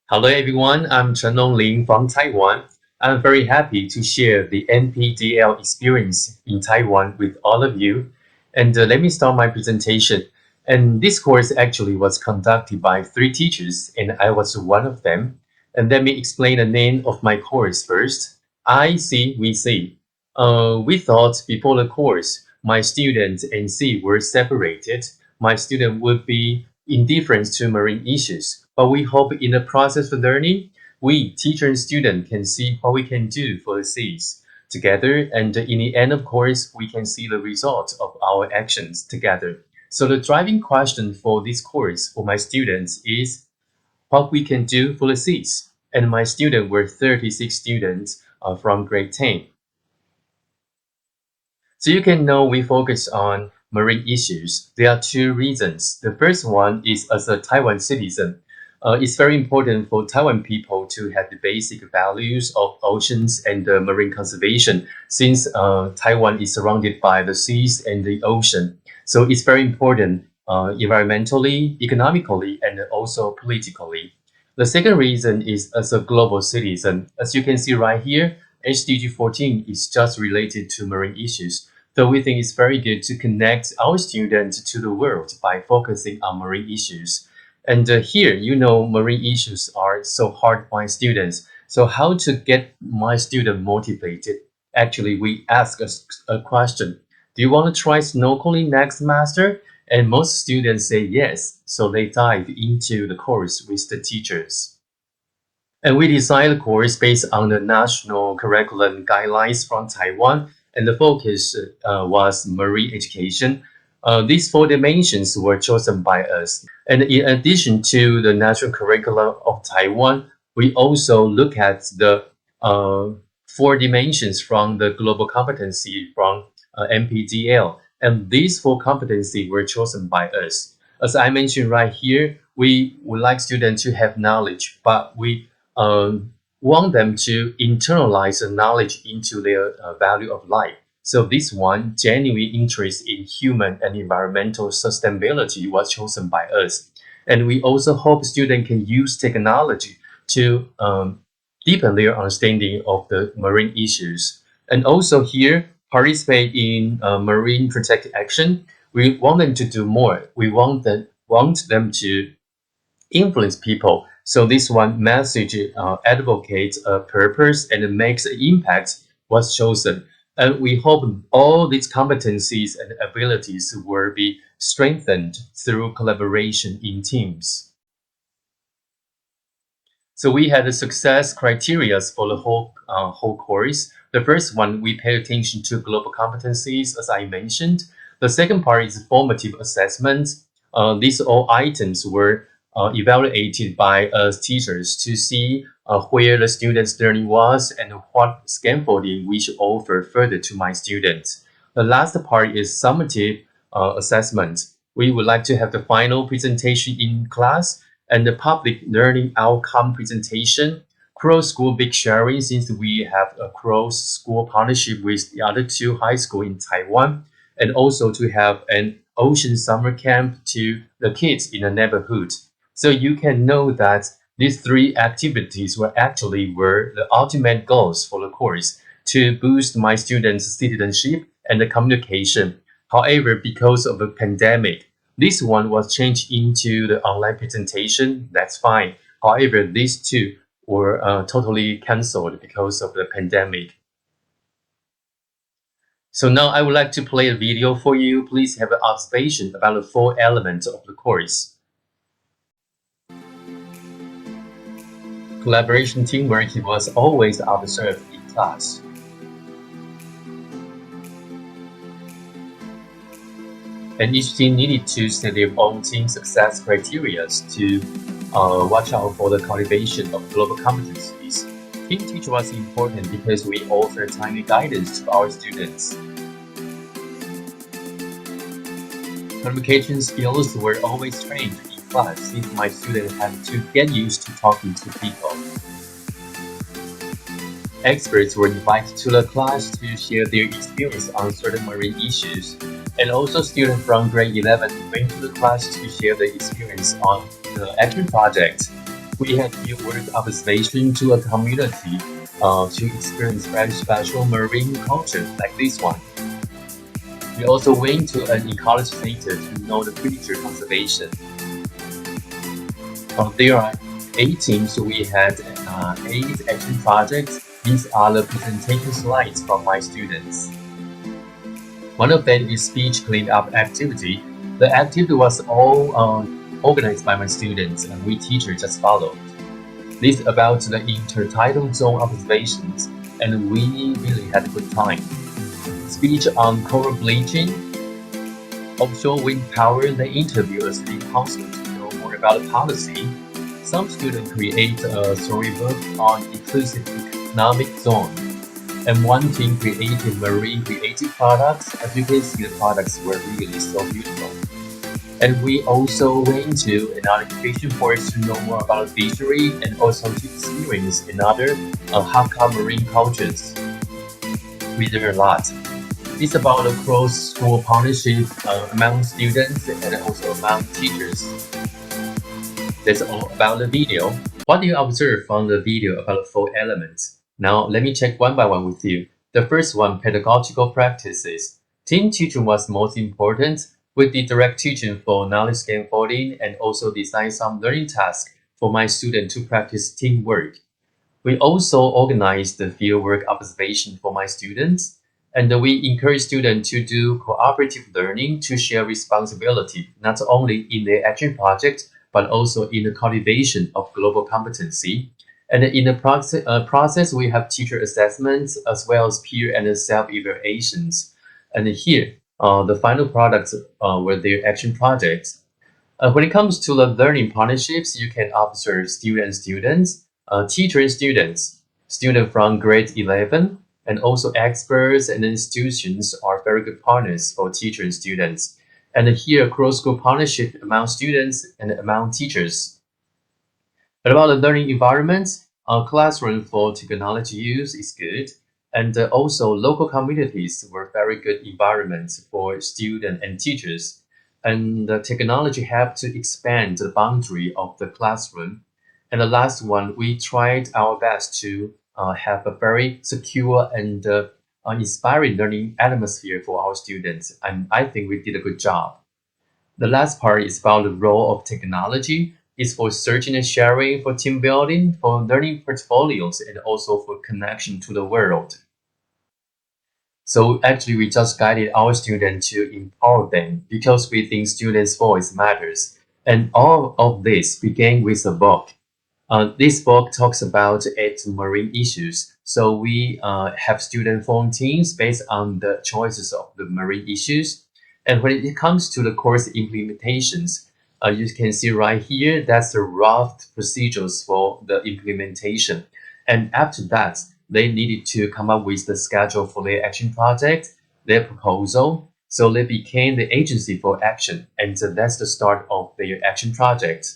Hello everyone, I'm Cheng-Lung Lin from Taiwan. I'm very happy to share the NPDL experience in Taiwan with all of you. And let me start my presentation. And this course actually was conducted by three teachers, and I was one of them. And let me explain the name of my course first. I see, we see. We thought before the course, my student and C were separated. My student would be indifferent to marine issues, but we hope in the process of learning, we, teacher and student, can see what we can do for the seas together, and in the end, of course, we can see the result of our actions together. So the driving question for this course for my students is what we can do for the seas. And my students were 36 students from grade 10. So you can know we focus on marine issues. There are two reasons. The first one is as a Taiwan citizen. It's very important for Taiwan people to have the basic values of oceans and marine conservation since Taiwan is surrounded by the seas and the ocean. So it's very important environmentally, economically, and also politically. The second reason is as a global citizen. As you can see right here, HDG 14 is just related to marine issues. So we think it's very good to connect our students to the world by focusing on marine issues. And here, marine issues are so hard for my students. So how to get my student motivated? Actually, we ask a question. Do you want to try snorkeling next semester? And most students say yes. So they dive into the course with the teachers. And we designed the course based on the national curriculum guidelines from Taiwan, and the focus was marine education. These four dimensions were chosen by us. And in addition to the national curriculum of Taiwan, we also look at the four dimensions from the global competency from MPDL. And these four competencies were chosen by us. As I mentioned right here, we would like students to have knowledge, but we want them to internalize the knowledge into their value of life. So this one, genuine interest in human and environmental sustainability was chosen by us. And we also hope students can use technology to deepen their understanding of the marine issues. And also here, participate in marine protective action. We want them to do more. We want them to influence people. So this one message advocates a purpose and makes an impact was chosen. And we hope all these competencies and abilities will be strengthened through collaboration in teams. So we had the success criteria for the whole course. The first one, we pay attention to global competencies, as I mentioned. The second part is formative assessment. These all items were evaluated by us teachers to see where the students' learning was and what scaffolding we should offer further to my students. The last part is summative assessment. We would like to have the final presentation in class and the public learning outcome presentation, cross-school big sharing since we have a cross-school partnership with the other two high schools in Taiwan, and also to have an ocean summer camp to the kids in the neighborhood. So you can know that these three activities were the ultimate goals for the course to boost my students' citizenship and the communication. However, because of the pandemic, this one was changed into the online presentation. That's fine. However, these two were totally canceled because of the pandemic. So now I would like to play a video for you. Please have an observation about the four elements of the course. Collaboration teamwork was always observed in class. And each team needed to set their own team success criteria to watch out for the cultivation of global competencies. Team teach was important because we offer timely guidance to our students. Communication skills were always trained in class since my students had to get used to talking to people. Experts were invited to the class to share their experience on certain marine issues, and also students from grade 11 went to the class to share their experience on the action project. We had fieldwork observation to a community to experience very special marine culture like this one. We also went to an ecology center to know the creature conservation. There are 8 teams, so we had 8 action projects. These are the presentation slides from my students. One of them is speech cleanup activity. The activity was all organized by my students, and we teachers just followed. This about the intertidal zone observations, and we really had a good time. Speech on coral bleaching, offshore wind power. They interview a city council to know more about the policy. Some students create a storybook on inclusive economic zone, and one team created marine creative products. As you can see, the products were really so beautiful. And we also went to another education course to know more about fishery and also to experience another Hakka marine cultures. We learned a lot. It's about a cross-school partnership among students and also among teachers. That's all about the video. What do you observe from the video about the 4 elements? Now, let me check one by one with you. The first one, pedagogical practices. Team teaching was most important. We did direct teaching for knowledge scaffolding and also design some learning tasks for my students to practice teamwork. We also organized the fieldwork observation for my students, and we encourage students to do cooperative learning to share responsibility, not only in the action project, but also in the cultivation of global competency. And in the process, we have teacher assessments as well as peer and self-evaluations. And here, the final products were their action projects. When it comes to the learning partnerships, you can observe student and students, teacher and students, students from grade 11, and also experts and institutions are very good partners for teacher and students. And here, cross-school partnership among students and among teachers. But about the learning environment, our classroom for technology use is good. And also local communities were very good environments for students and teachers. And the technology helped to expand the boundary of the classroom. And the last one, we tried our best to have a very secure and inspiring learning atmosphere for our students. And I think we did a good job. The last part is about the role of technology. It's for searching and sharing, for team building, for learning portfolios, and also for connection to the world. So actually, we just guided our students to empower them because we think students' voice matters. And all of this began with a book. This book talks about 8 marine issues. So we have student form teams based on the choices of the marine issues. And when it comes to the course implementations, you can see right here, that's the rough procedures for the implementation. And after that, they needed to come up with the schedule for their action project, their proposal. So they became the agency for action. And that's the start of their action project.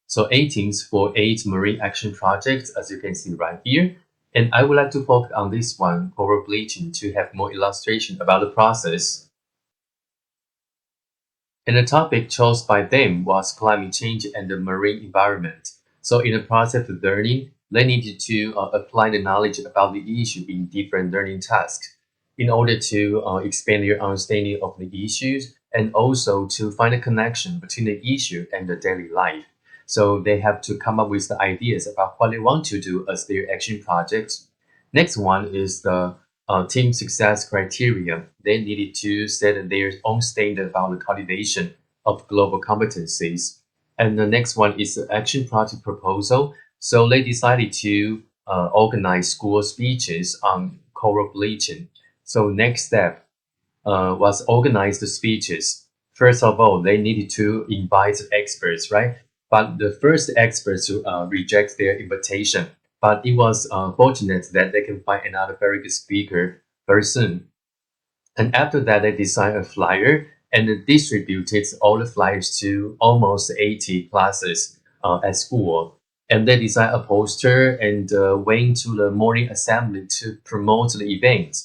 So 18 for 8 marine action projects, as you can see right here. And I would like to focus on this one, coral bleaching, to have more illustration about the process. And the topic chose by them was climate change and the marine environment. So in the process of learning, they needed to apply the knowledge about the issue in different learning tasks in order to expand their understanding of the issues and also to find a connection between the issue and the daily life. So they have to come up with the ideas about what they want to do as their action projects. Next one is the team success criteria. They needed to set their own standard about the cultivation of global competencies. And the next one is the action project proposal. So they decided to organize school speeches on coral bleaching. So next step was organize the speeches. First of all, they needed to invite experts, right? But the first experts reject their invitation. But it was fortunate that they can find another very good speaker very soon. And after that, they designed a flyer and distributed all the flyers to almost 80 classes at school. And they designed a poster and went to the morning assembly to promote the event.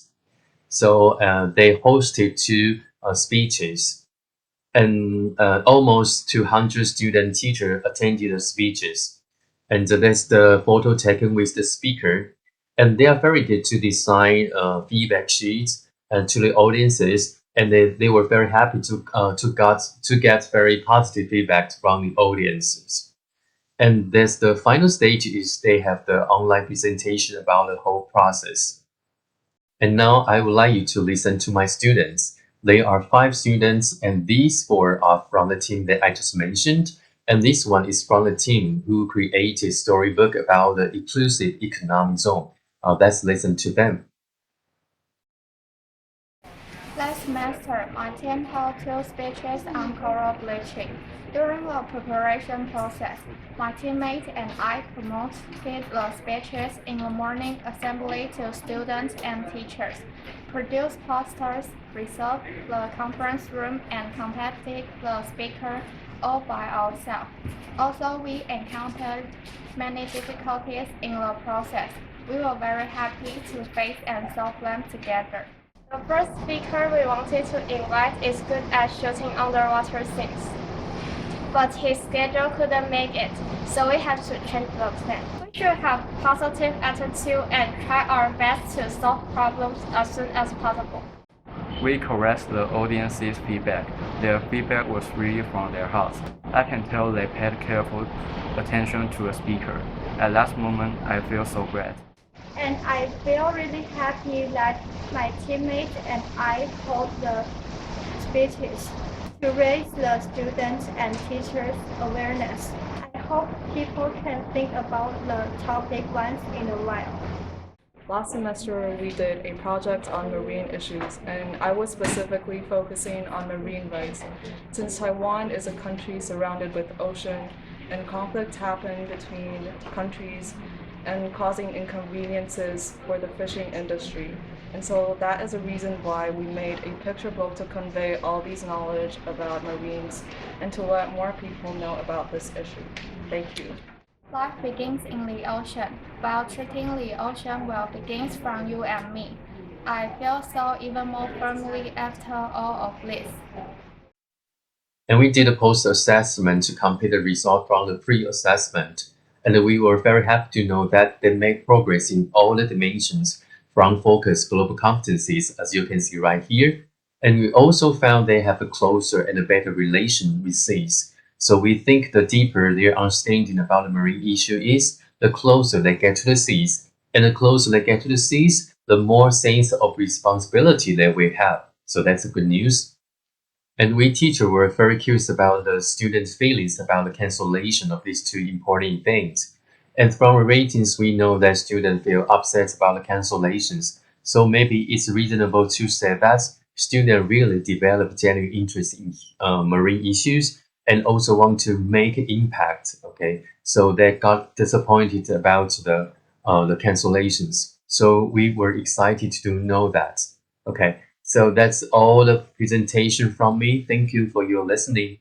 So they hosted 2 speeches. and almost 200 student teachers attended the speeches. And that's the photo taken with the speaker. And they are very good to design feedback sheets and to the audiences. And they were very happy to get very positive feedback from the audiences. And that's the final stage is they have the online presentation about the whole process. And now I would like you to listen to my students. They are five students, and these four are from the team that I just mentioned. And this one is from the team who created storybook about the inclusive economic zone. Let's listen to them. Last semester, my team held two speeches on coral bleaching. During the preparation process, my teammate and I promoted the speeches in the morning assembly to students and teachers, produced posters, reserved the conference room, and contacted the speaker all by ourselves. Although we encountered many difficulties in the process, we were very happy to face and solve them together. The first speaker we wanted to invite is good at shooting underwater scenes, but his schedule couldn't make it, so we had to change the plan. We should have positive attitude and try our best to solve problems as soon as possible. We caressed the audience's feedback. Their feedback was really from their hearts. I can tell they paid careful attention to the speaker. At last moment, I feel so glad. And I feel really happy that my teammates and I hold the speeches to raise the students and teachers' awareness. I hope people can think about the topic once in a while. Last semester, we did a project on marine issues, and I was specifically focusing on marine rights. Since Taiwan is a country surrounded with ocean, and conflicts happen between countries and causing inconveniences for the fishing industry. And so that is a reason why we made a picture book to convey all these knowledge about marines and to let more people know about this issue. Thank you. Life begins in the ocean, while treating the ocean well begins from you and me. I feel so even more firmly after all of this. And we did a post-assessment to compare the result from the pre-assessment. And we were very happy to know that they made progress in all the dimensions from focus global competencies, as you can see right here. And we also found they have a closer and a better relation with seas. So we think the deeper their understanding about the marine issue is, the closer they get to the seas. And the closer they get to the seas, the more sense of responsibility they will have. So that's a good news. And we teachers were very curious about the students' feelings about the cancellation of these two important events. And from the ratings, we know that students feel upset about the cancellations. So maybe it's reasonable to say that students really develop genuine interest in marine issues and also want to make an impact. Okay, so they got disappointed about the cancellations. So we were excited to know that. Okay, so that's all the presentation from me. Thank you for your listening.